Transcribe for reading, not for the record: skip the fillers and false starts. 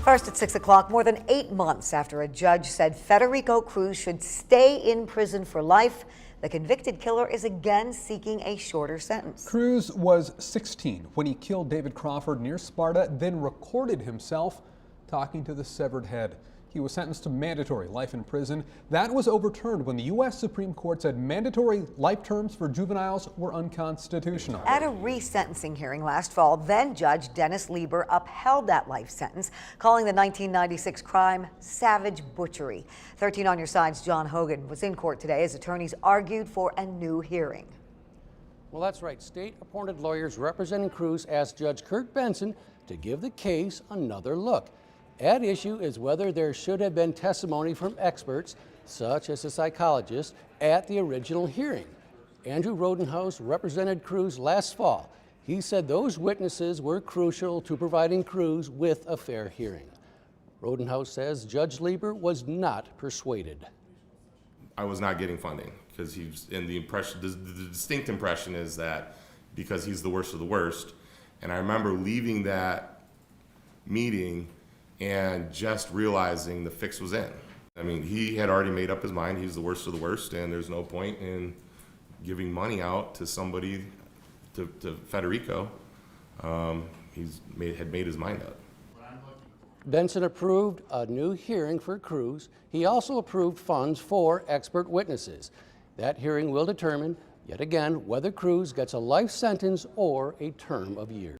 First at 6 o'clock, more than 8 months after a judge said Federico Cruz should stay in prison for life, the convicted killer is again seeking a shorter sentence. Cruz was 16 when he killed David Crawford near Sparta, then recorded himself talking to the severed head. He was sentenced to mandatory life in prison. That was overturned when the U.S. Supreme Court said mandatory life terms for juveniles were unconstitutional. At a resentencing hearing last fall, then Judge Dennis Lieber upheld that life sentence, calling the 1996 crime savage butchery. 13 on Your Side's John Hogan was in court today as attorneys argued for a new hearing. Well, that's right. State-appointed lawyers representing Cruz asked Judge Kurt Benson to give the case another look. At issue is whether there should have been testimony from experts, such as a psychologist, at the original hearing. Andrew Rodenhouse represented Cruz last fall. He said those witnesses were crucial to providing Cruz with a fair hearing. Rodenhouse says Judge Lieber was not persuaded. I was not getting funding because he's in the impression, the distinct impression is that because he's the worst of the worst. And I remember leaving that meeting and just realizing the fix was in. I mean, he had already made up his mind. He's the worst of the worst, and there's no point in giving money out to somebody, to Federico. Had made his mind up. Benson approved a new hearing for Cruz. He also approved funds for expert witnesses. That hearing will determine, yet again, whether Cruz gets a life sentence or a term of years.